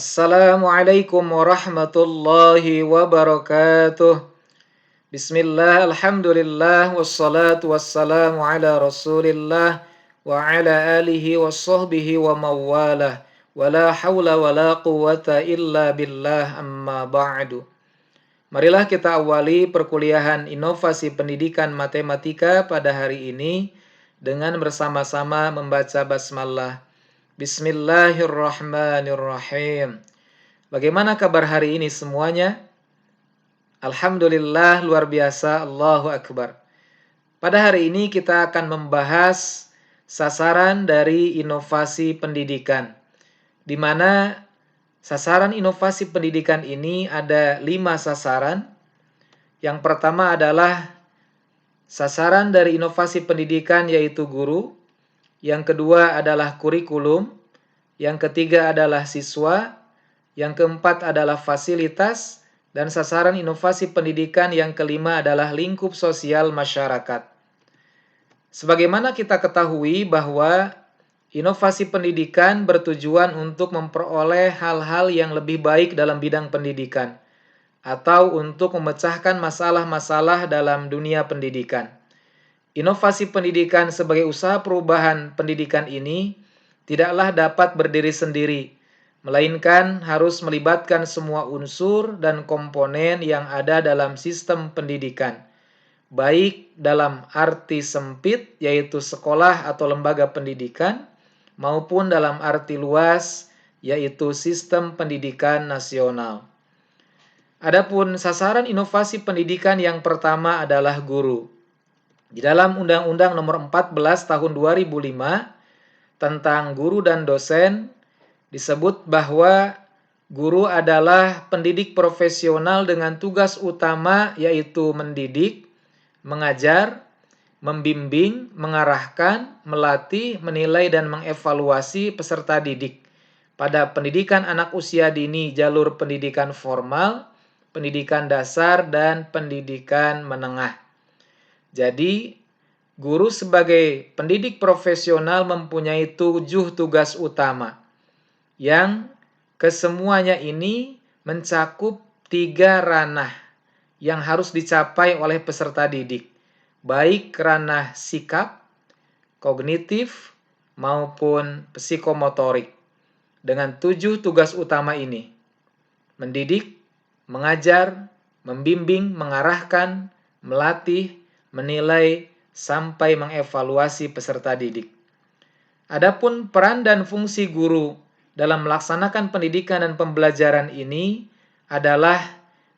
Assalamualaikum warahmatullahi wabarakatuh. Bismillah, alhamdulillah, wassalatu wassalamu ala rasulillah wa ala alihi wa sahbihi wa mawalah. Wa la hawla wa la quwata illa billah amma ba'du. Marilah kita awali perkuliahan inovasi pendidikan matematika pada hari ini dengan bersama-sama membaca basmalah. Bismillahirrahmanirrahim. Bagaimana kabar hari ini semuanya? Alhamdulillah, luar biasa, Allahu Akbar. Pada hari ini kita akan membahas sasaran dari inovasi pendidikan, di mana sasaran inovasi pendidikan ini ada 5 sasaran. Yang pertama adalah sasaran dari inovasi pendidikan yaitu guru. Yang kedua adalah kurikulum. Yang ketiga adalah siswa. Yang keempat adalah fasilitas. Dan sasaran inovasi pendidikan yang kelima adalah lingkup sosial masyarakat. Sebagaimana kita ketahui bahwa inovasi pendidikan bertujuan untuk memperoleh hal-hal yang lebih baik dalam bidang pendidikan, atau untuk memecahkan masalah-masalah dalam dunia pendidikan. Inovasi pendidikan sebagai usaha perubahan pendidikan ini tidaklah dapat berdiri sendiri, melainkan harus melibatkan semua unsur dan komponen yang ada dalam sistem pendidikan, baik dalam arti sempit yaitu sekolah atau lembaga pendidikan, maupun dalam arti luas yaitu sistem pendidikan nasional. Adapun sasaran inovasi pendidikan yang pertama adalah guru. Di dalam Undang-Undang Nomor 14 Tahun 2005 tentang guru dan dosen disebut bahwa guru adalah pendidik profesional dengan tugas utama yaitu mendidik, mengajar, membimbing, mengarahkan, melatih, menilai dan mengevaluasi peserta didik pada pendidikan anak usia dini jalur pendidikan formal, pendidikan dasar dan pendidikan menengah. Jadi, guru sebagai pendidik profesional mempunyai 7 tugas utama yang kesemuanya ini mencakup 3 ranah yang harus dicapai oleh peserta didik, baik ranah sikap, kognitif, maupun psikomotorik. Dengan 7 tugas utama ini, mendidik, mengajar, membimbing, mengarahkan, melatih, menilai, sampai mengevaluasi peserta didik. Adapun peran dan fungsi guru dalam melaksanakan pendidikan dan pembelajaran ini adalah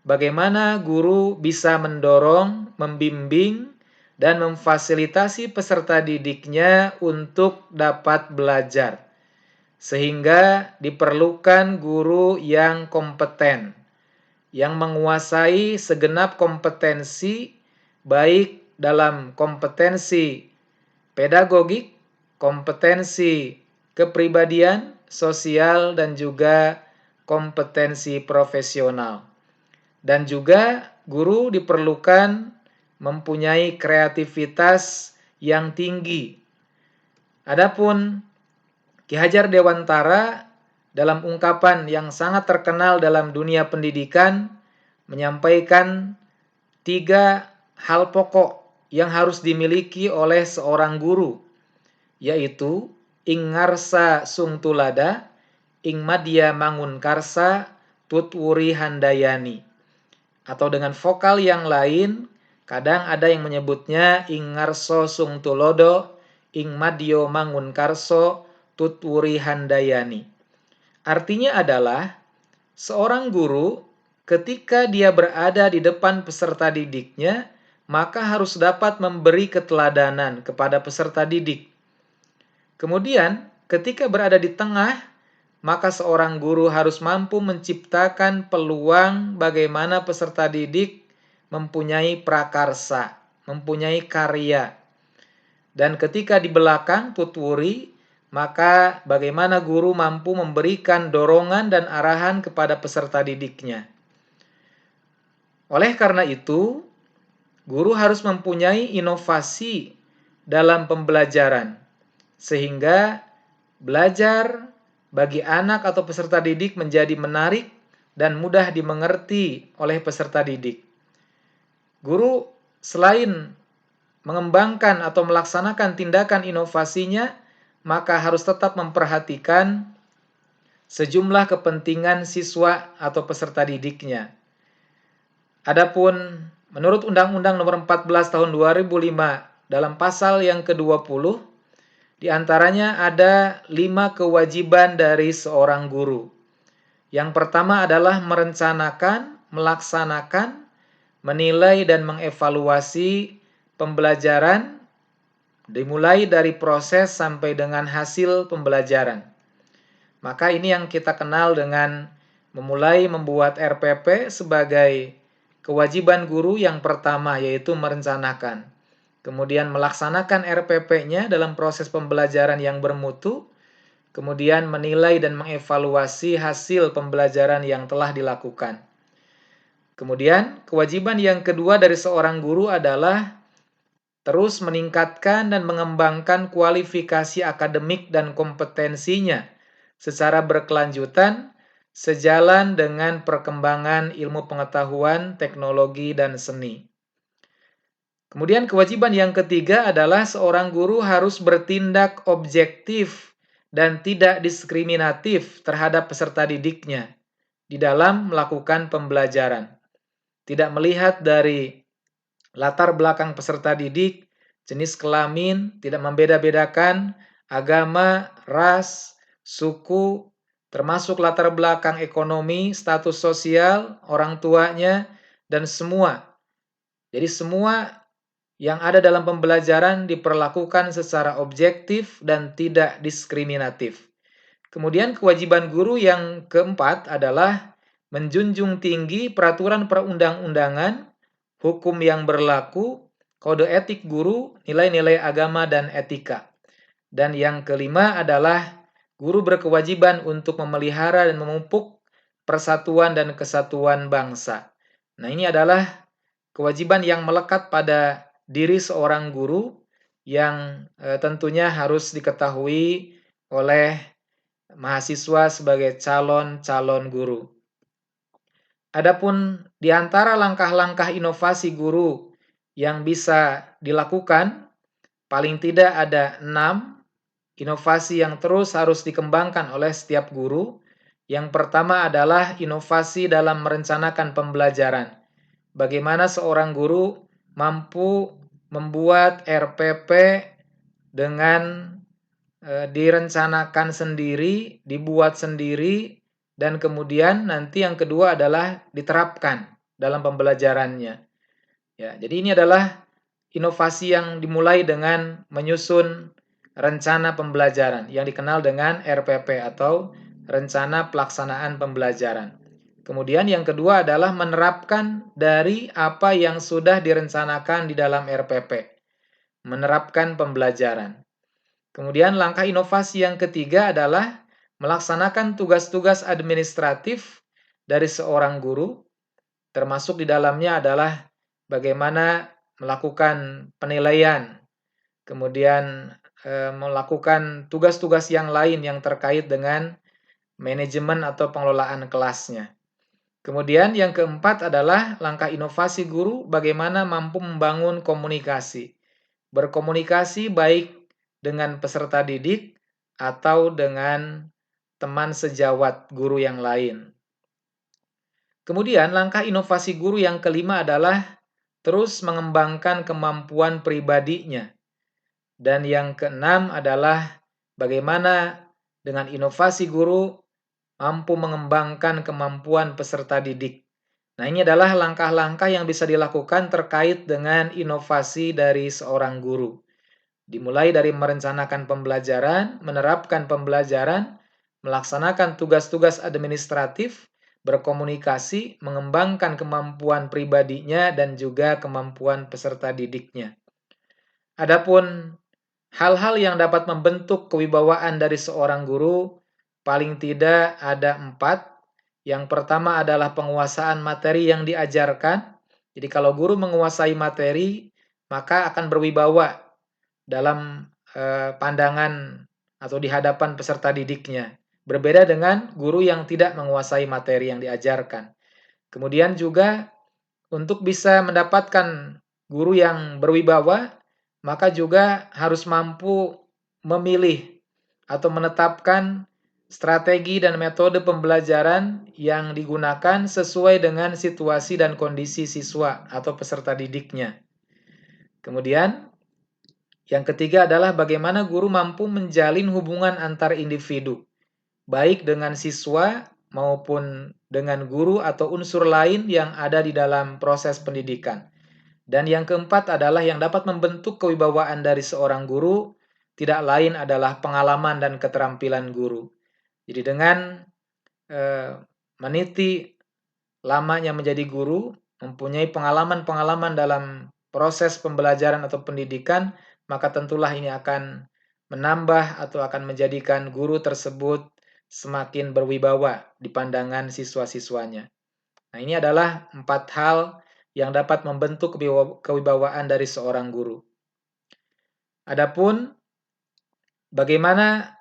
bagaimana guru bisa mendorong, membimbing, dan memfasilitasi peserta didiknya untuk dapat belajar. Sehingga diperlukan guru yang kompeten, yang menguasai segenap kompetensi baik dalam kompetensi pedagogik, kompetensi kepribadian, sosial, dan juga kompetensi profesional. Dan juga guru diperlukan mempunyai kreativitas yang tinggi. Adapun Ki Hajar Dewantara dalam ungkapan yang sangat terkenal dalam dunia pendidikan menyampaikan 3 hal pokok yang harus dimiliki oleh seorang guru, yaitu ing ngarsa sung tulada, ing madya mangun karsa, tutwuri handayani. Atau dengan vokal yang lain, kadang ada yang menyebutnya ing ngarso sung tulodo, ing madyo mangun karso, tutwuri handayani. Artinya adalah seorang guru ketika dia berada di depan peserta didiknya, maka harus dapat memberi keteladanan kepada peserta didik. Kemudian, ketika berada di tengah, maka seorang guru harus mampu menciptakan peluang bagaimana peserta didik mempunyai prakarsa, mempunyai karya. Dan ketika di belakang, tutwuri, maka bagaimana guru mampu memberikan dorongan dan arahan kepada peserta didiknya. Oleh karena itu, guru harus mempunyai inovasi dalam pembelajaran, sehingga belajar bagi anak atau peserta didik menjadi menarik dan mudah dimengerti oleh peserta didik. Guru selain mengembangkan atau melaksanakan tindakan inovasinya, maka harus tetap memperhatikan sejumlah kepentingan siswa atau peserta didiknya. Adapun menurut Undang-Undang Nomor 14 Tahun 2005 dalam pasal yang ke-20, di antaranya ada 5 kewajiban dari seorang guru. Yang pertama adalah merencanakan, melaksanakan, menilai dan mengevaluasi pembelajaran dimulai dari proses sampai dengan hasil pembelajaran. Maka ini yang kita kenal dengan memulai membuat RPP sebagai kewajiban guru yang pertama, yaitu merencanakan. Kemudian melaksanakan RPP-nya dalam proses pembelajaran yang bermutu, kemudian menilai dan mengevaluasi hasil pembelajaran yang telah dilakukan. Kemudian kewajiban yang kedua dari seorang guru adalah terus meningkatkan dan mengembangkan kualifikasi akademik dan kompetensinya secara berkelanjutan sejalan dengan perkembangan ilmu pengetahuan, teknologi, dan seni. Kemudian kewajiban yang ketiga adalah seorang guru harus bertindak objektif dan tidak diskriminatif terhadap peserta didiknya di dalam melakukan pembelajaran. Tidak melihat dari latar belakang peserta didik, jenis kelamin, tidak membeda-bedakan agama, ras, suku, termasuk latar belakang ekonomi, status sosial, orang tuanya, dan semua. Jadi semua yang ada dalam pembelajaran diperlakukan secara objektif dan tidak diskriminatif. Kemudian kewajiban guru yang keempat adalah menjunjung tinggi peraturan perundang-undangan, hukum yang berlaku, kode etik guru, nilai-nilai agama dan etika. Dan yang kelima adalah guru berkewajiban untuk memelihara dan memupuk persatuan dan kesatuan bangsa. Nah, ini adalah kewajiban yang melekat pada diri seorang guru yang tentunya harus diketahui oleh mahasiswa sebagai calon-calon guru. Adapun di antara langkah-langkah inovasi guru yang bisa dilakukan, paling tidak ada 6 inovasi yang terus harus dikembangkan oleh setiap guru. Yang pertama adalah inovasi dalam merencanakan pembelajaran. Bagaimana seorang guru mampu membuat RPP dengan direncanakan sendiri, dibuat sendiri, dan kemudian nanti yang kedua adalah diterapkan dalam pembelajarannya. Ya, jadi ini adalah inovasi yang dimulai dengan menyusun rencana pembelajaran yang dikenal dengan RPP atau rencana pelaksanaan pembelajaran. Kemudian yang kedua adalah menerapkan dari apa yang sudah direncanakan di dalam RPP. Menerapkan pembelajaran. Kemudian langkah inovasi yang ketiga adalah melaksanakan tugas-tugas administratif dari seorang guru, termasuk di dalamnya adalah bagaimana melakukan penilaian, kemudian melakukan tugas-tugas yang lain yang terkait dengan manajemen atau pengelolaan kelasnya. Kemudian yang keempat adalah langkah inovasi guru bagaimana mampu membangun komunikasi. Berkomunikasi baik dengan peserta didik atau dengan teman sejawat guru yang lain. Kemudian langkah inovasi guru yang kelima adalah terus mengembangkan kemampuan pribadinya. Dan yang keenam adalah bagaimana dengan inovasi guru mampu mengembangkan kemampuan peserta didik. Nah, ini adalah langkah-langkah yang bisa dilakukan terkait dengan inovasi dari seorang guru. Dimulai dari merencanakan pembelajaran, menerapkan pembelajaran, melaksanakan tugas-tugas administratif, berkomunikasi, mengembangkan kemampuan pribadinya dan juga kemampuan peserta didiknya. Adapun hal-hal yang dapat membentuk kewibawaan dari seorang guru, paling tidak ada 4. Yang pertama adalah penguasaan materi yang diajarkan. Jadi kalau guru menguasai materi, maka akan berwibawa dalam pandangan atau di hadapan peserta didiknya. Berbeda dengan guru yang tidak menguasai materi yang diajarkan. Kemudian juga untuk bisa mendapatkan guru yang berwibawa, maka juga harus mampu memilih atau menetapkan strategi dan metode pembelajaran yang digunakan sesuai dengan situasi dan kondisi siswa atau peserta didiknya. Kemudian, yang ketiga adalah bagaimana guru mampu menjalin hubungan antar individu, baik dengan siswa maupun dengan guru atau unsur lain yang ada di dalam proses pendidikan. Dan yang keempat adalah yang dapat membentuk kewibawaan dari seorang guru, tidak lain adalah pengalaman dan keterampilan guru. Jadi dengan meniti lamanya menjadi guru, mempunyai pengalaman-pengalaman dalam proses pembelajaran atau pendidikan, maka tentulah ini akan menambah atau akan menjadikan guru tersebut semakin berwibawa di pandangan siswa-siswanya. Nah, ini adalah 4 hal yang dapat membentuk kewibawaan dari seorang guru. Adapun bagaimana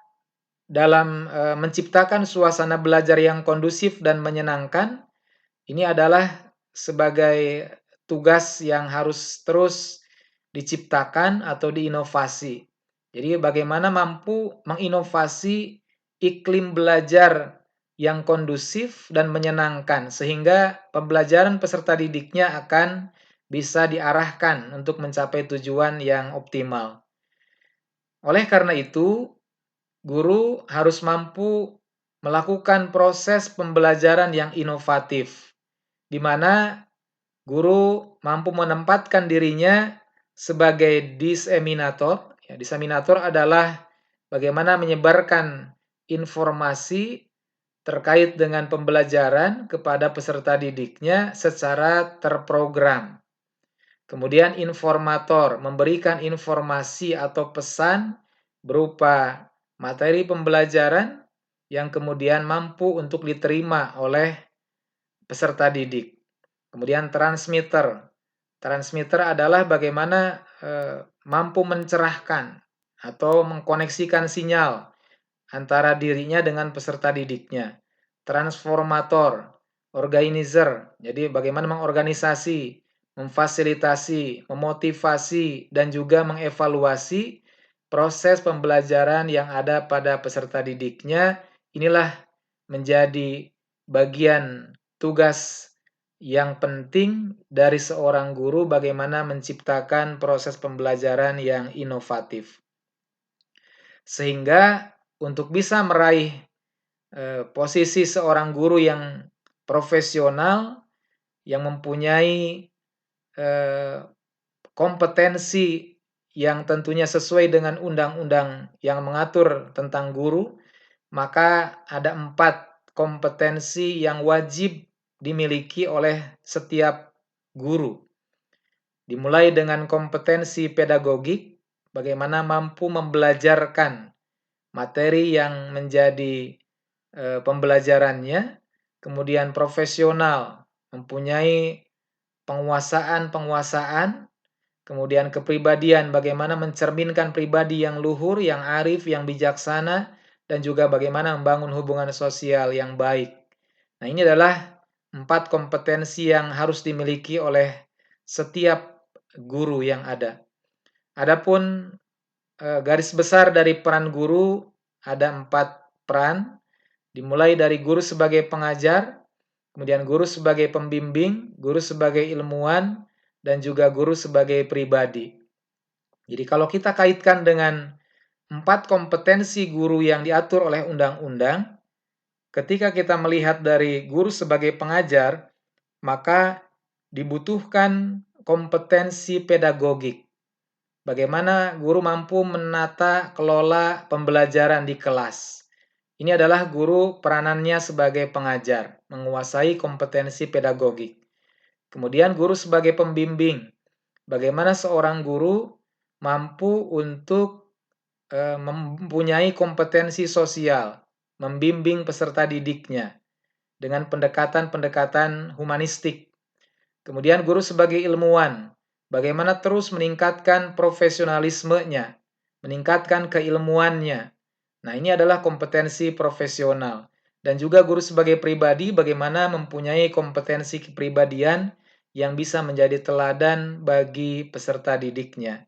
dalam menciptakan suasana belajar yang kondusif dan menyenangkan, ini adalah sebagai tugas yang harus terus diciptakan atau diinovasi. Jadi bagaimana mampu menginovasi iklim belajar yang kondusif dan menyenangkan sehingga pembelajaran peserta didiknya akan bisa diarahkan untuk mencapai tujuan yang optimal. Oleh karena itu, guru harus mampu melakukan proses pembelajaran yang inovatif, di mana guru mampu menempatkan dirinya sebagai diseminator. Ya, diseminator adalah bagaimana menyebarkan informasi terkait dengan pembelajaran kepada peserta didiknya secara terprogram. Kemudian informator memberikan informasi atau pesan berupa materi pembelajaran yang kemudian mampu untuk diterima oleh peserta didik. Kemudian transmitter. Transmitter adalah bagaimana mampu mencerahkan atau mengkoneksikan sinyal antara dirinya dengan peserta didiknya. Transformator, organizer, jadi bagaimana mengorganisasi, memfasilitasi, memotivasi, dan juga mengevaluasi proses pembelajaran yang ada pada peserta didiknya. Inilah menjadi bagian tugas yang penting dari seorang guru bagaimana menciptakan proses pembelajaran yang inovatif. Sehingga untuk bisa meraih posisi seorang guru yang profesional, yang mempunyai kompetensi yang tentunya sesuai dengan undang-undang yang mengatur tentang guru, maka ada 4 kompetensi yang wajib dimiliki oleh setiap guru. Dimulai dengan kompetensi pedagogik, bagaimana mampu membelajarkan materi yang menjadi pembelajarannya, kemudian profesional, mempunyai penguasaan, kemudian kepribadian, bagaimana mencerminkan pribadi yang luhur, yang arif, yang bijaksana, dan juga bagaimana membangun hubungan sosial yang baik. Nah, ini adalah 4 kompetensi yang harus dimiliki oleh setiap guru yang ada. Adapun garis besar dari peran guru ada 4 peran, dimulai dari guru sebagai pengajar, kemudian guru sebagai pembimbing, guru sebagai ilmuwan, dan juga guru sebagai pribadi. Jadi kalau kita kaitkan dengan 4 kompetensi guru yang diatur oleh undang-undang, ketika kita melihat dari guru sebagai pengajar, maka dibutuhkan kompetensi pedagogik. Bagaimana guru mampu menata kelola pembelajaran di kelas. Ini adalah guru peranannya sebagai pengajar, menguasai kompetensi pedagogik. Kemudian guru sebagai pembimbing. Bagaimana seorang guru mampu untuk mempunyai kompetensi sosial, membimbing peserta didiknya dengan pendekatan-pendekatan humanistik. Kemudian guru sebagai ilmuwan, bagaimana terus meningkatkan profesionalismenya, meningkatkan keilmuannya, Nah, ini adalah kompetensi profesional. Dan juga guru sebagai pribadi bagaimana mempunyai kompetensi kepribadian yang bisa menjadi teladan bagi peserta didiknya.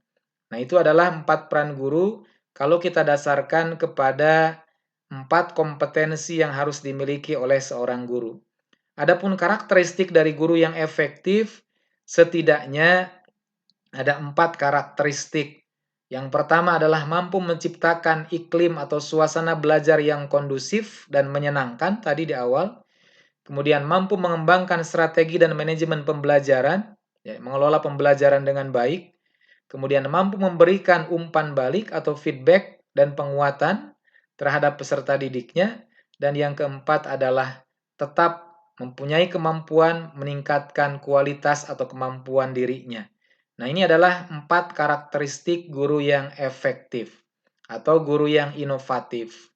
Nah, itu adalah 4 peran guru kalau kita dasarkan kepada 4 kompetensi yang harus dimiliki oleh seorang guru. Adapun karakteristik dari guru yang efektif, setidaknya ada 4 karakteristik. Yang pertama adalah mampu menciptakan iklim atau suasana belajar yang kondusif dan menyenangkan tadi di awal. Kemudian mampu mengembangkan strategi dan manajemen pembelajaran, ya, mengelola pembelajaran dengan baik. Kemudian mampu memberikan umpan balik atau feedback dan penguatan terhadap peserta didiknya. Dan yang keempat adalah tetap mempunyai kemampuan meningkatkan kualitas atau kemampuan dirinya. Nah, ini adalah 4 karakteristik guru yang efektif atau guru yang inovatif.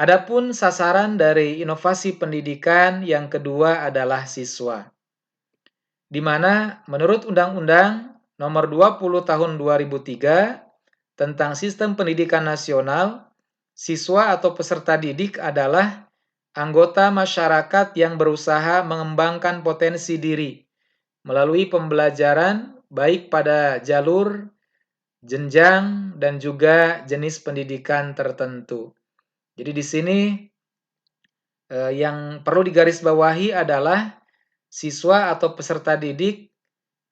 Adapun sasaran dari inovasi pendidikan yang kedua adalah siswa. Di mana menurut Undang-Undang Nomor 20 Tahun 2003 tentang Sistem Pendidikan Nasional, siswa atau peserta didik adalah anggota masyarakat yang berusaha mengembangkan potensi diri melalui pembelajaran baik pada jalur, jenjang, dan juga jenis pendidikan tertentu. Jadi di sini yang perlu digarisbawahi adalah siswa atau peserta didik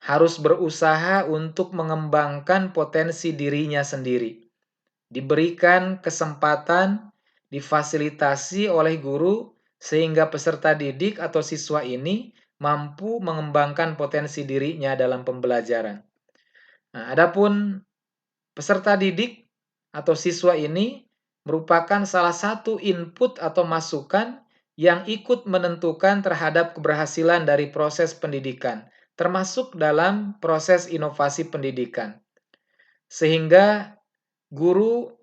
harus berusaha untuk mengembangkan potensi dirinya sendiri. Diberikan kesempatan, difasilitasi oleh guru sehingga peserta didik atau siswa ini mampu mengembangkan potensi dirinya dalam pembelajaran. Nah, adapun peserta didik atau siswa ini merupakan salah satu input atau masukan yang ikut menentukan terhadap keberhasilan dari proses pendidikan, termasuk dalam proses inovasi pendidikan. Sehingga guru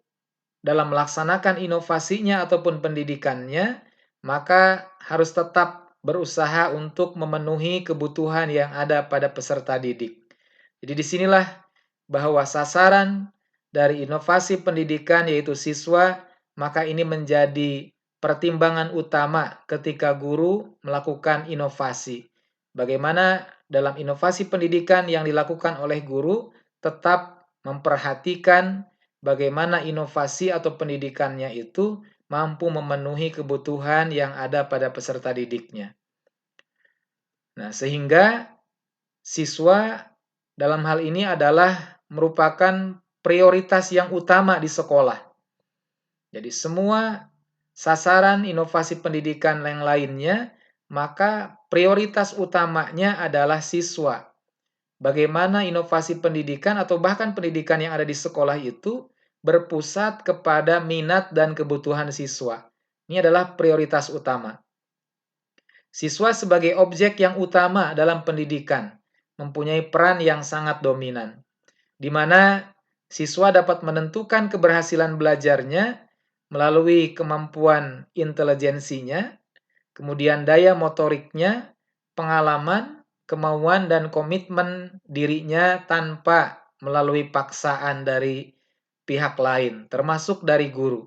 dalam melaksanakan inovasinya ataupun pendidikannya, maka harus tetap berusaha untuk memenuhi kebutuhan yang ada pada peserta didik. Jadi disinilah bahwa sasaran dari inovasi pendidikan yaitu siswa, maka ini menjadi pertimbangan utama ketika guru melakukan inovasi. Bagaimana dalam inovasi pendidikan yang dilakukan oleh guru tetap memperhatikan bagaimana inovasi atau pendidikannya itu mampu memenuhi kebutuhan yang ada pada peserta didiknya. Nah, sehingga siswa dalam hal ini adalah merupakan prioritas yang utama di sekolah. Jadi semua sasaran inovasi pendidikan yang lainnya, maka prioritas utamanya adalah siswa. Bagaimana inovasi pendidikan atau bahkan pendidikan yang ada di sekolah itu berpusat kepada minat dan kebutuhan siswa. Ini adalah prioritas utama. Siswa sebagai objek yang utama dalam pendidikan mempunyai peran yang sangat dominan, di mana siswa dapat menentukan keberhasilan belajarnya melalui kemampuan intelijensinya, kemudian daya motoriknya, pengalaman, kemauan, dan komitmen dirinya tanpa melalui paksaan dari pihak lain, termasuk dari guru.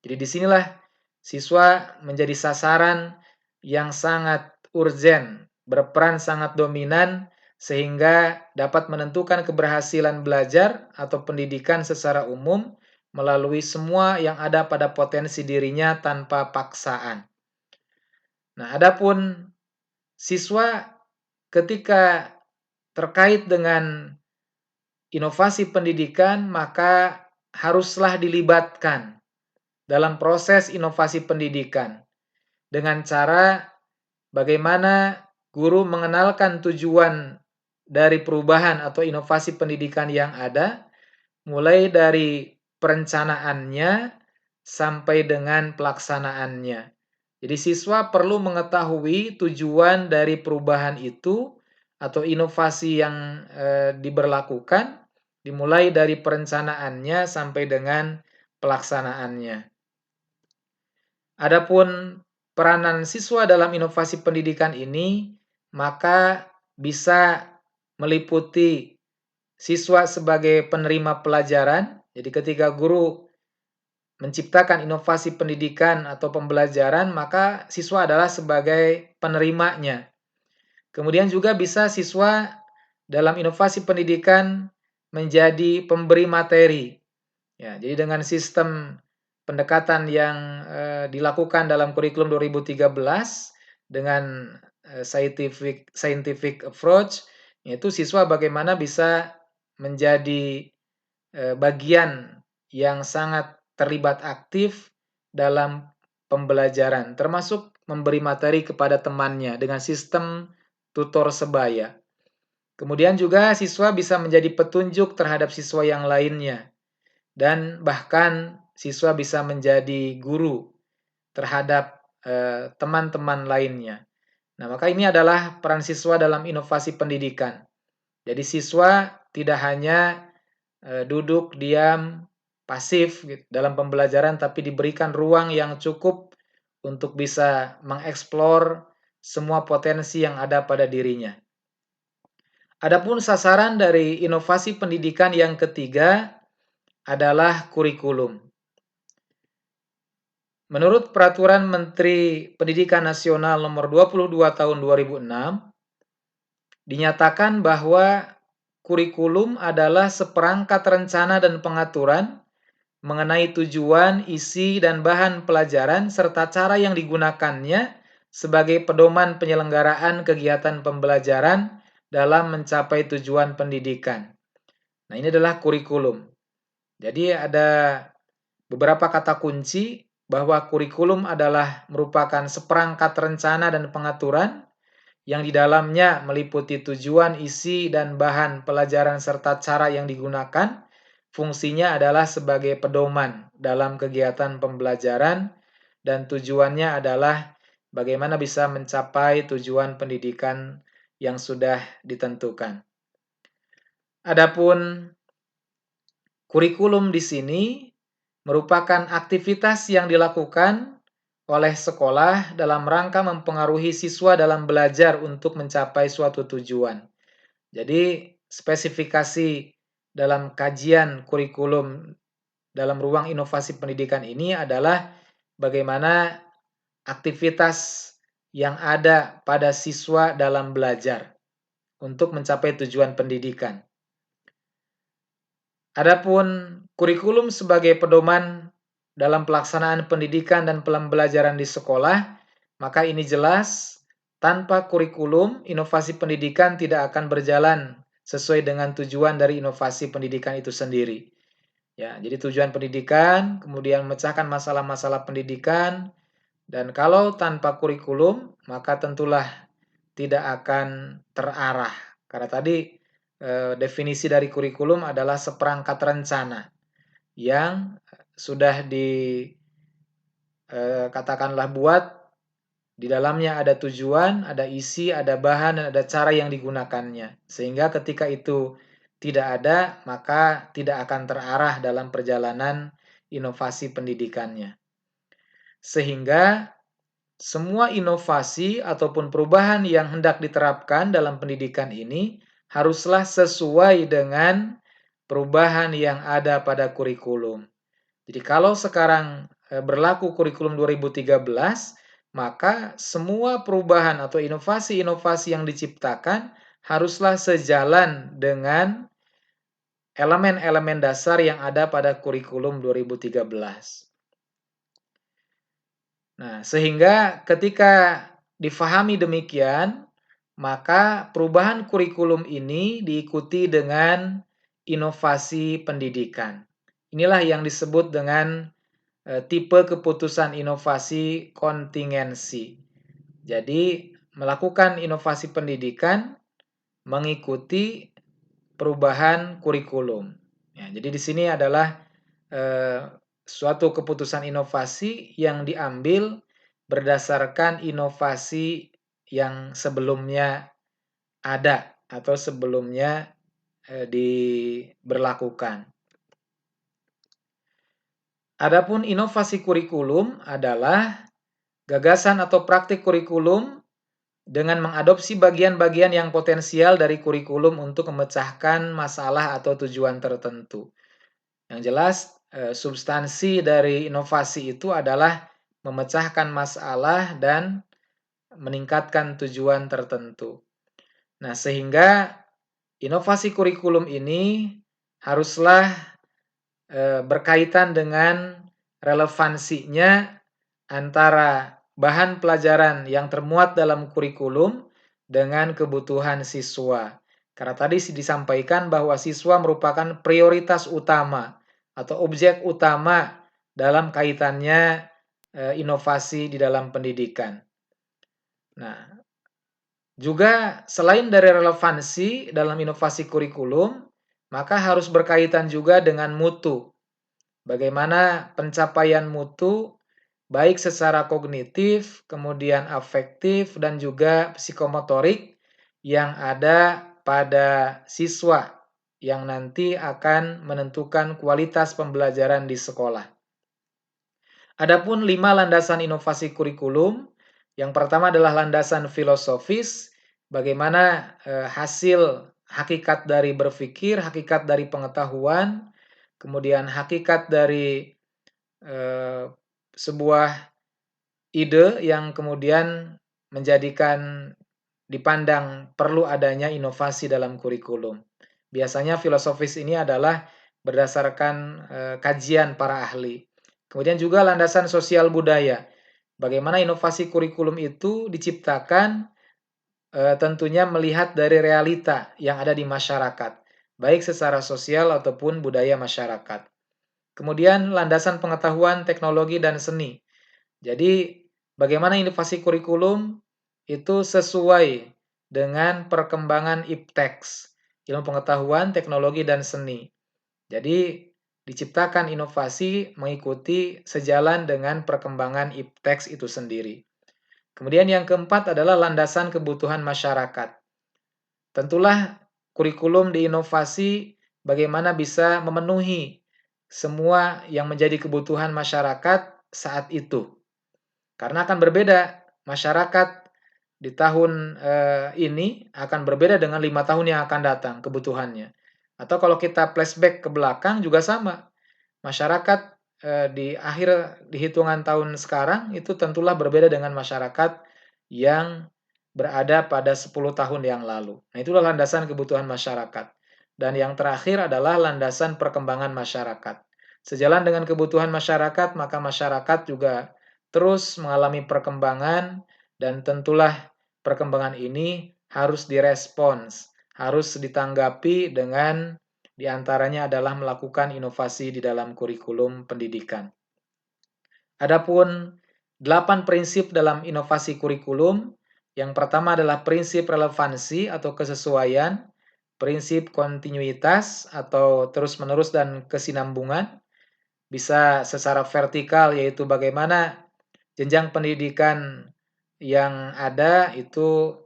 Jadi disinilah siswa menjadi sasaran yang sangat urgen, berperan sangat dominan, sehingga dapat menentukan keberhasilan belajar atau pendidikan secara umum melalui semua yang ada pada potensi dirinya tanpa paksaan. Nah, adapun siswa ketika terkait dengan inovasi pendidikan, maka haruslah dilibatkan dalam proses inovasi pendidikan dengan cara bagaimana guru mengenalkan tujuan dari perubahan atau inovasi pendidikan yang ada, mulai dari perencanaannya sampai dengan pelaksanaannya. Jadi siswa perlu mengetahui tujuan dari perubahan itu atau inovasi yang diberlakukan, dimulai dari perencanaannya sampai dengan pelaksanaannya. Adapun peranan siswa dalam inovasi pendidikan ini, maka bisa meliputi siswa sebagai penerima pelajaran. Jadi ketika guru menciptakan inovasi pendidikan atau pembelajaran, maka siswa adalah sebagai penerimanya. Kemudian juga bisa siswa dalam inovasi pendidikan menjadi pemberi materi. Ya, jadi dengan sistem pendekatan yang dilakukan dalam kurikulum 2013 dengan scientific approach, yaitu siswa bagaimana bisa menjadi bagian yang sangat terlibat aktif dalam pembelajaran, termasuk memberi materi kepada temannya dengan sistem tutor sebaya. Kemudian juga siswa bisa menjadi petunjuk terhadap siswa yang lainnya, dan bahkan siswa bisa menjadi guru terhadap teman-teman lainnya. Nah, maka ini adalah peran siswa dalam inovasi pendidikan. Jadi siswa tidak hanya duduk diam pasif gitu, dalam pembelajaran, tapi diberikan ruang yang cukup untuk bisa mengeksplor semua potensi yang ada pada dirinya. Adapun sasaran dari inovasi pendidikan yang ketiga adalah kurikulum. Menurut Peraturan Menteri Pendidikan Nasional Nomor 22 Tahun 2006, dinyatakan bahwa kurikulum adalah seperangkat rencana dan pengaturan mengenai tujuan, isi, dan bahan pelajaran serta cara yang digunakannya sebagai pedoman penyelenggaraan kegiatan pembelajaran dalam mencapai tujuan pendidikan. Nah, ini adalah kurikulum. Jadi ada beberapa kata kunci bahwa kurikulum adalah merupakan seperangkat rencana dan pengaturan yang di dalamnya meliputi tujuan, isi, dan bahan pelajaran serta cara yang digunakan. Fungsinya adalah sebagai pedoman dalam kegiatan pembelajaran dan tujuannya adalah bagaimana bisa mencapai tujuan pendidikan yang sudah ditentukan. Adapun kurikulum di sini merupakan aktivitas yang dilakukan oleh sekolah dalam rangka mempengaruhi siswa dalam belajar untuk mencapai suatu tujuan. Jadi, spesifikasi dalam kajian kurikulum dalam ruang inovasi pendidikan ini adalah bagaimana aktivitas yang ada pada siswa dalam belajar untuk mencapai tujuan pendidikan. Adapun kurikulum sebagai pedoman dalam pelaksanaan pendidikan dan pembelajaran di sekolah, maka ini jelas tanpa kurikulum, inovasi pendidikan tidak akan berjalan sesuai dengan tujuan dari inovasi pendidikan itu sendiri. Ya, jadi tujuan pendidikan, kemudian memecahkan masalah-masalah pendidikan, dan kalau tanpa kurikulum, maka tentulah tidak akan terarah. Karena tadi definisi dari kurikulum adalah seperangkat rencana yang sudah katakanlah buat, di dalamnya ada tujuan, ada isi, ada bahan, dan ada cara yang digunakannya. Sehingga ketika itu tidak ada, maka tidak akan terarah dalam perjalanan inovasi pendidikannya. Sehingga semua inovasi ataupun perubahan yang hendak diterapkan dalam pendidikan ini haruslah sesuai dengan perubahan yang ada pada kurikulum. Jadi kalau sekarang berlaku kurikulum 2013, maka semua perubahan atau inovasi-inovasi yang diciptakan haruslah sejalan dengan elemen-elemen dasar yang ada pada kurikulum 2013. Nah, sehingga ketika difahami demikian, maka perubahan kurikulum ini diikuti dengan inovasi pendidikan. Inilah yang disebut dengan tipe keputusan inovasi kontingensi. Jadi, melakukan inovasi pendidikan mengikuti perubahan kurikulum. Ya, jadi di sini adalah suatu keputusan inovasi yang diambil berdasarkan inovasi yang sebelumnya ada atau sebelumnya diberlakukan. Adapun inovasi kurikulum adalah gagasan atau praktik kurikulum dengan mengadopsi bagian-bagian yang potensial dari kurikulum untuk memecahkan masalah atau tujuan tertentu. Yang jelas, substansi dari inovasi itu adalah memecahkan masalah dan meningkatkan tujuan tertentu. Nah, sehingga inovasi kurikulum ini haruslah berkaitan dengan relevansinya antara bahan pelajaran yang termuat dalam kurikulum dengan kebutuhan siswa. Karena tadi disampaikan bahwa siswa merupakan prioritas utama atau objek utama dalam kaitannya inovasi di dalam pendidikan. Nah, juga selain dari relevansi dalam inovasi kurikulum, maka harus berkaitan juga dengan mutu. Bagaimana pencapaian mutu baik secara kognitif, kemudian afektif dan juga psikomotorik yang ada pada siswa yang nanti akan menentukan kualitas pembelajaran di sekolah. Adapun 5 landasan inovasi kurikulum, yang pertama adalah landasan filosofis, bagaimana hasil hakikat dari berpikir, hakikat dari pengetahuan, kemudian hakikat dari sebuah ide yang kemudian menjadikan dipandang perlu adanya inovasi dalam kurikulum. Biasanya filosofis ini adalah berdasarkan kajian para ahli. Kemudian juga landasan sosial budaya. Bagaimana inovasi kurikulum itu diciptakan tentunya melihat dari realita yang ada di masyarakat, baik secara sosial ataupun budaya masyarakat. Kemudian landasan pengetahuan, teknologi, dan seni. Jadi bagaimana inovasi kurikulum itu sesuai dengan perkembangan ipteks, ilmu pengetahuan, teknologi, dan seni. Jadi diciptakan inovasi mengikuti sejalan dengan perkembangan ipteks itu sendiri. Kemudian yang keempat adalah landasan kebutuhan masyarakat. Tentulah kurikulum diinovasi bagaimana bisa memenuhi semua yang menjadi kebutuhan masyarakat saat itu. Karena akan berbeda, masyarakat di tahun ini akan berbeda dengan 5 tahun yang akan datang kebutuhannya. Atau kalau kita flashback ke belakang juga sama. Masyarakat di akhir di hitungan tahun sekarang itu tentulah berbeda dengan masyarakat yang berada pada 10 tahun yang lalu. Nah, itulah landasan kebutuhan masyarakat. Dan yang terakhir adalah landasan perkembangan masyarakat. Sejalan dengan kebutuhan masyarakat, maka masyarakat juga terus mengalami perkembangan dan tentulah perkembangan ini harus direspons, harus ditanggapi dengan diantaranya adalah melakukan inovasi di dalam kurikulum pendidikan. Adapun 8 prinsip dalam inovasi kurikulum, yang pertama adalah prinsip relevansi atau kesesuaian, prinsip kontinuitas atau terus-menerus dan kesinambungan, bisa secara vertikal yaitu bagaimana jenjang pendidikan yang ada itu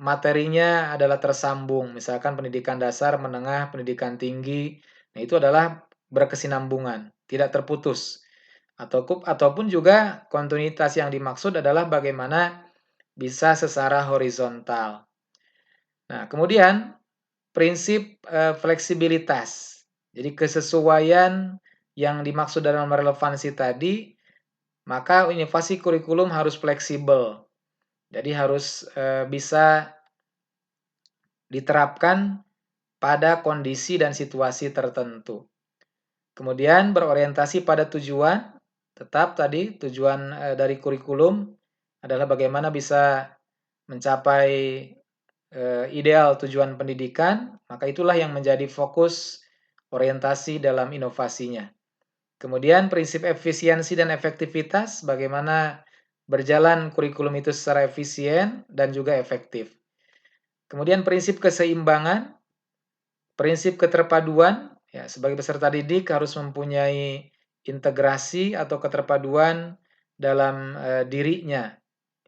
materinya adalah tersambung, misalkan pendidikan dasar, menengah, pendidikan tinggi. Nah, itu adalah berkesinambungan, tidak terputus. Ataupun juga kontinuitas yang dimaksud adalah bagaimana bisa secara horizontal. Nah, kemudian prinsip fleksibilitas. Jadi kesesuaian yang dimaksud dalam relevansi tadi, maka inovasi kurikulum harus fleksibel. Jadi harus bisa diterapkan pada kondisi dan situasi tertentu. Kemudian berorientasi pada tujuan, tetap tadi tujuan dari kurikulum adalah bagaimana bisa mencapai ideal tujuan pendidikan, maka itulah yang menjadi fokus orientasi dalam inovasinya. Kemudian prinsip efisiensi dan efektivitas, bagaimana berjalan kurikulum itu secara efisien dan juga efektif. Kemudian prinsip keseimbangan, prinsip keterpaduan, ya sebagai peserta didik harus mempunyai integrasi atau keterpaduan dalam dirinya,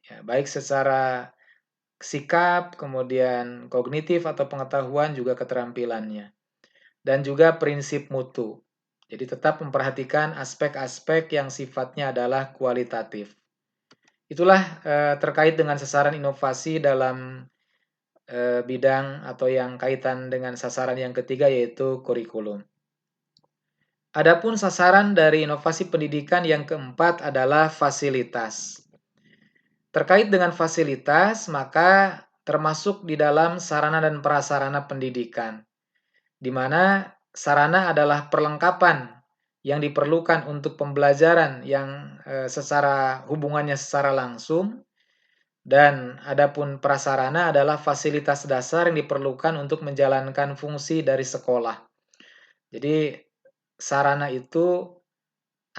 ya, baik secara sikap, kemudian kognitif atau pengetahuan juga keterampilannya. Dan juga prinsip mutu. Jadi tetap memperhatikan aspek-aspek yang sifatnya adalah kualitatif. Itulah terkait dengan sasaran inovasi dalam bidang atau yang kaitan dengan sasaran yang ketiga yaitu kurikulum. Adapun sasaran dari inovasi pendidikan yang keempat adalah fasilitas. Terkait dengan fasilitas, maka termasuk di dalam sarana dan prasarana pendidikan, di mana sarana adalah perlengkapan yang diperlukan untuk pembelajaran yang secara hubungannya secara langsung, dan adapun prasarana adalah fasilitas dasar yang diperlukan untuk menjalankan fungsi dari sekolah. Jadi sarana itu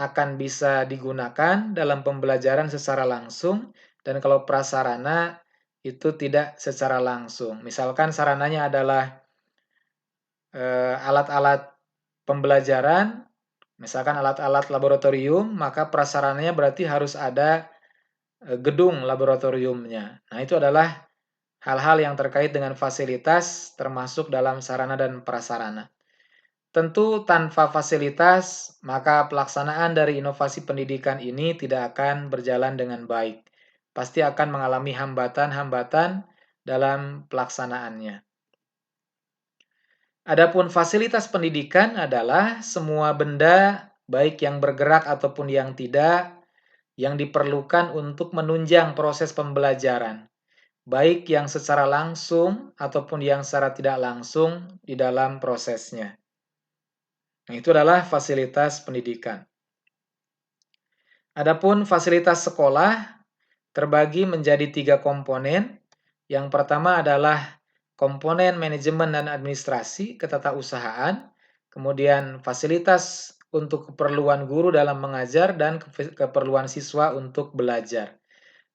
akan bisa digunakan dalam pembelajaran secara langsung, dan kalau prasarana itu tidak secara langsung. Misalkan sarananya adalah alat-alat pembelajaran, misalkan alat-alat laboratorium, maka prasarananya berarti harus ada gedung laboratoriumnya. Nah, itu adalah hal-hal yang terkait dengan fasilitas termasuk dalam sarana dan prasarana. Tentu tanpa fasilitas, maka pelaksanaan dari inovasi pendidikan ini tidak akan berjalan dengan baik. Pasti akan mengalami hambatan-hambatan dalam pelaksanaannya. Adapun fasilitas pendidikan adalah semua benda, baik yang bergerak ataupun yang tidak, yang diperlukan untuk menunjang proses pembelajaran, baik yang secara langsung ataupun yang secara tidak langsung di dalam prosesnya. Nah, itu adalah fasilitas pendidikan. Adapun fasilitas sekolah terbagi menjadi 3 komponen. Yang pertama adalah komponen manajemen dan administrasi ketatausahaan, kemudian fasilitas untuk keperluan guru dalam mengajar, dan keperluan siswa untuk belajar.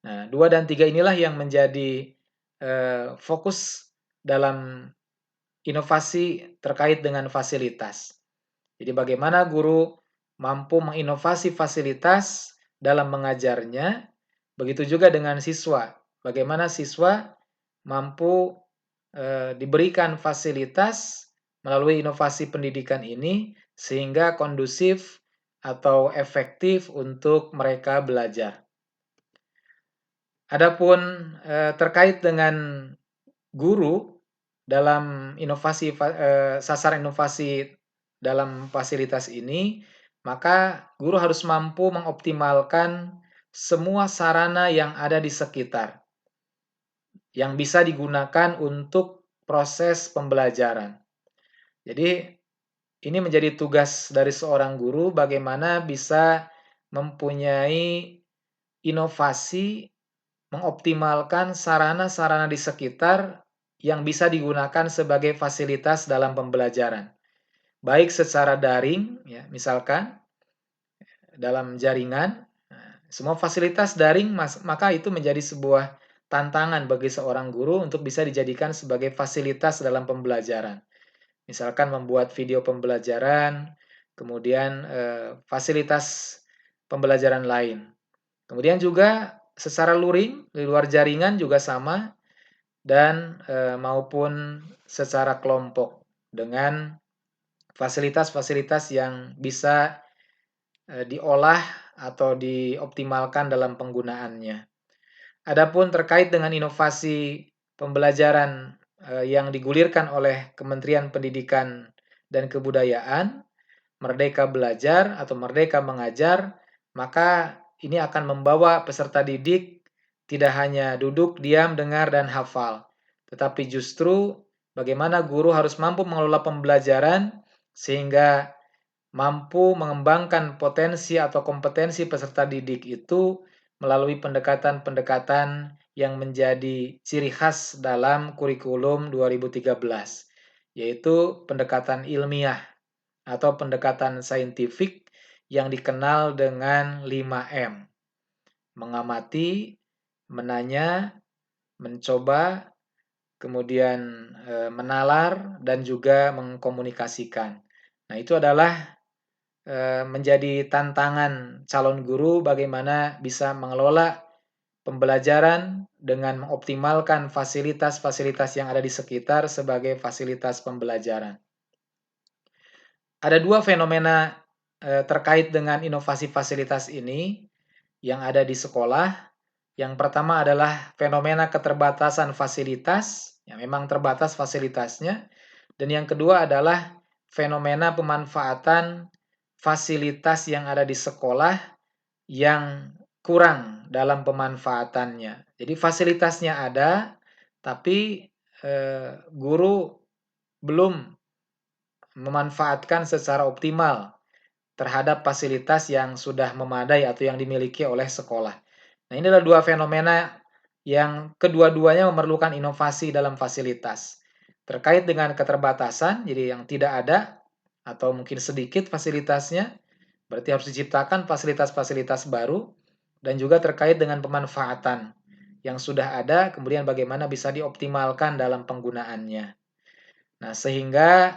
Nah, 2 dan 3 inilah yang menjadi fokus dalam inovasi terkait dengan fasilitas. Jadi bagaimana guru mampu menginovasi fasilitas dalam mengajarnya, begitu juga dengan siswa. Bagaimana siswa mampu diberikan fasilitas melalui inovasi pendidikan ini sehingga kondusif atau efektif untuk mereka belajar. Adapun terkait dengan guru dalam inovasi sasaran inovasi dalam fasilitas ini, maka guru harus mampu mengoptimalkan semua sarana yang ada di sekitar, yang bisa digunakan untuk proses pembelajaran. Jadi, ini menjadi tugas dari seorang guru bagaimana bisa mempunyai inovasi, mengoptimalkan sarana-sarana di sekitar yang bisa digunakan sebagai fasilitas dalam pembelajaran. Baik secara daring, ya, misalkan dalam jaringan, semua fasilitas daring, maka itu menjadi sebuah tantangan bagi seorang guru untuk bisa dijadikan sebagai fasilitas dalam pembelajaran. Misalkan membuat video pembelajaran, kemudian fasilitas pembelajaran lain. Kemudian juga secara luring, di luar jaringan juga sama, dan maupun secara kelompok dengan fasilitas-fasilitas yang bisa diolah atau dioptimalkan dalam penggunaannya. Adapun terkait dengan inovasi pembelajaran yang digulirkan oleh Kementerian Pendidikan dan Kebudayaan, Merdeka Belajar atau Merdeka Mengajar, maka ini akan membawa peserta didik tidak hanya duduk, diam, dengar, dan hafal, tetapi justru bagaimana guru harus mampu mengelola pembelajaran sehingga mampu mengembangkan potensi atau kompetensi peserta didik itu melalui pendekatan-pendekatan yang menjadi ciri khas dalam kurikulum 2013, yaitu pendekatan ilmiah atau pendekatan saintifik yang dikenal dengan 5M. Mengamati, menanya, mencoba, kemudian menalar, dan juga mengkomunikasikan. Nah, itu adalah menjadi tantangan calon guru bagaimana bisa mengelola pembelajaran dengan mengoptimalkan fasilitas-fasilitas yang ada di sekitar sebagai fasilitas pembelajaran. Ada 2 fenomena terkait dengan inovasi fasilitas ini yang ada di sekolah. Yang pertama adalah fenomena keterbatasan fasilitas, yang memang terbatas fasilitasnya, dan yang kedua adalah fenomena pemanfaatan fasilitas yang ada di sekolah yang kurang dalam pemanfaatannya. Jadi fasilitasnya ada, tapi guru belum memanfaatkan secara optimal terhadap fasilitas yang sudah memadai atau yang dimiliki oleh sekolah. Nah, ini adalah dua fenomena yang kedua-duanya memerlukan inovasi dalam fasilitas. Terkait dengan keterbatasan, jadi yang tidak ada atau mungkin sedikit fasilitasnya, berarti harus diciptakan fasilitas-fasilitas baru, dan juga terkait dengan pemanfaatan yang sudah ada, kemudian bagaimana bisa dioptimalkan dalam penggunaannya. Nah, sehingga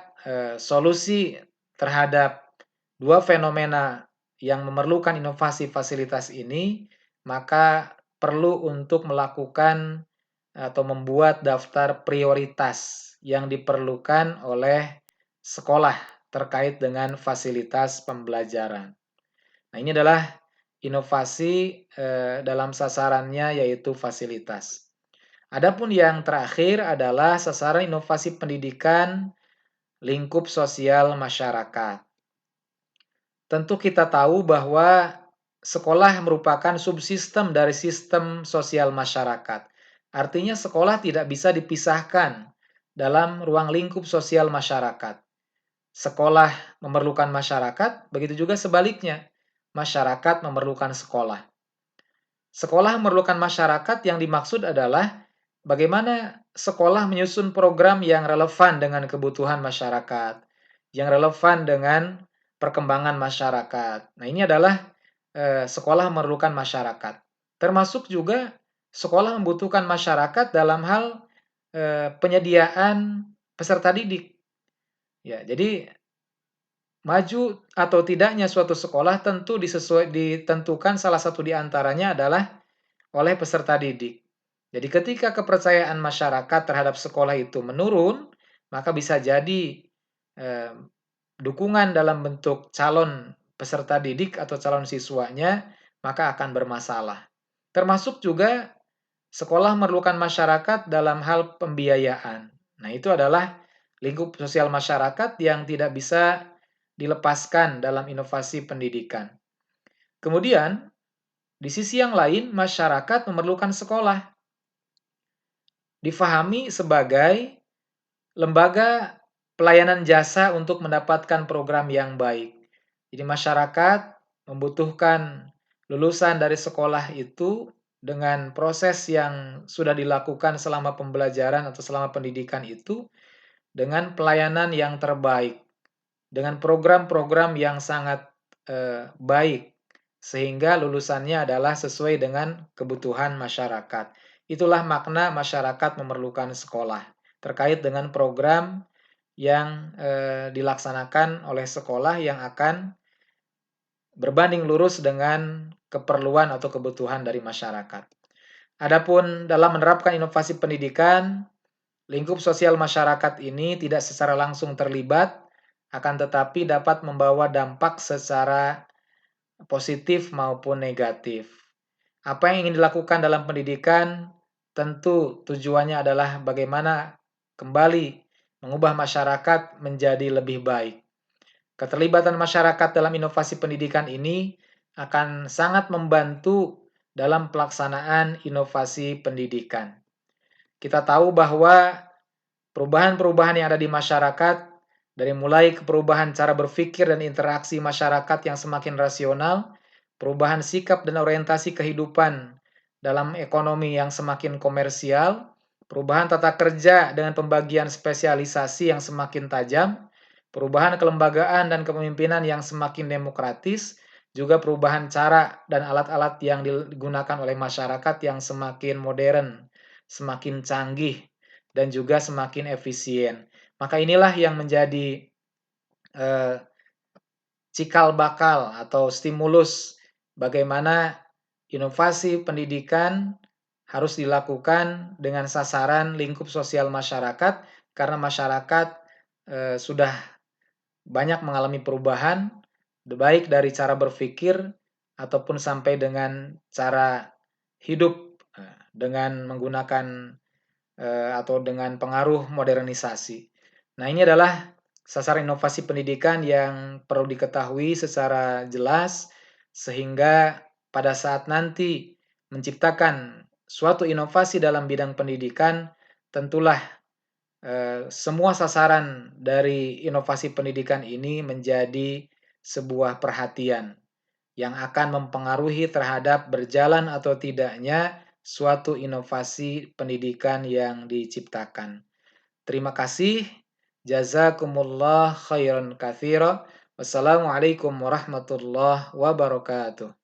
solusi terhadap dua fenomena yang memerlukan inovasi fasilitas ini, maka perlu untuk melakukan atau membuat daftar prioritas yang diperlukan oleh sekolah terkait dengan fasilitas pembelajaran. Nah, ini adalah inovasi dalam sasarannya yaitu fasilitas. Adapun yang terakhir adalah sasaran inovasi pendidikan lingkup sosial masyarakat. Tentu kita tahu bahwa sekolah merupakan subsistem dari sistem sosial masyarakat. Artinya sekolah tidak bisa dipisahkan dalam ruang lingkup sosial masyarakat. Sekolah memerlukan masyarakat, begitu juga sebaliknya. Masyarakat memerlukan sekolah. Sekolah memerlukan masyarakat yang dimaksud adalah bagaimana sekolah menyusun program yang relevan dengan kebutuhan masyarakat, yang relevan dengan perkembangan masyarakat. Nah, ini adalah sekolah memerlukan masyarakat. Termasuk juga sekolah membutuhkan masyarakat dalam hal penyediaan peserta didik. Ya, jadi maju atau tidaknya suatu sekolah tentu ditentukan salah satu di antaranya adalah oleh peserta didik. Jadi ketika kepercayaan masyarakat terhadap sekolah itu menurun, maka bisa jadi eh, dukungan dalam bentuk calon peserta didik atau calon siswanya maka akan bermasalah. Termasuk juga sekolah memerlukan masyarakat dalam hal pembiayaan. Nah, itu adalah lingkup sosial masyarakat yang tidak bisa dilepaskan dalam inovasi pendidikan. Kemudian, di sisi yang lain, masyarakat memerlukan sekolah. Difahami sebagai lembaga pelayanan jasa untuk mendapatkan program yang baik. Jadi masyarakat membutuhkan lulusan dari sekolah itu dengan proses yang sudah dilakukan selama pembelajaran atau selama pendidikan itu dengan pelayanan yang terbaik, dengan program-program yang sangat baik, sehingga lulusannya adalah sesuai dengan kebutuhan masyarakat. Itulah makna masyarakat memerlukan sekolah, terkait dengan program yang dilaksanakan oleh sekolah yang akan berbanding lurus dengan keperluan atau kebutuhan dari masyarakat. Adapun dalam menerapkan inovasi pendidikan, lingkup sosial masyarakat ini tidak secara langsung terlibat, akan tetapi dapat membawa dampak secara positif maupun negatif. Apa yang ingin dilakukan dalam pendidikan, tentu tujuannya adalah bagaimana kembali mengubah masyarakat menjadi lebih baik. Keterlibatan masyarakat dalam inovasi pendidikan ini akan sangat membantu dalam pelaksanaan inovasi pendidikan. Kita tahu bahwa perubahan-perubahan yang ada di masyarakat, dari mulai perubahan cara berpikir dan interaksi masyarakat yang semakin rasional, perubahan sikap dan orientasi kehidupan dalam ekonomi yang semakin komersial, perubahan tata kerja dengan pembagian spesialisasi yang semakin tajam, perubahan kelembagaan dan kepemimpinan yang semakin demokratis, juga perubahan cara dan alat-alat yang digunakan oleh masyarakat yang semakin modern, semakin canggih, dan juga semakin efisien. Maka inilah yang menjadi cikal bakal atau stimulus bagaimana inovasi pendidikan harus dilakukan dengan sasaran lingkup sosial masyarakat, karena masyarakat sudah banyak mengalami perubahan, baik dari cara berpikir ataupun sampai dengan cara hidup dengan menggunakan atau dengan pengaruh modernisasi. Nah, ini adalah sasaran inovasi pendidikan yang perlu diketahui secara jelas, sehingga pada saat nanti menciptakan suatu inovasi dalam bidang pendidikan, tentulah semua sasaran dari inovasi pendidikan ini menjadi sebuah perhatian yang akan mempengaruhi terhadap berjalan atau tidaknya suatu inovasi pendidikan yang diciptakan. Terima kasih. Jazakumullah khairan katsira. Wassalamualaikum warahmatullahi wabarakatuh.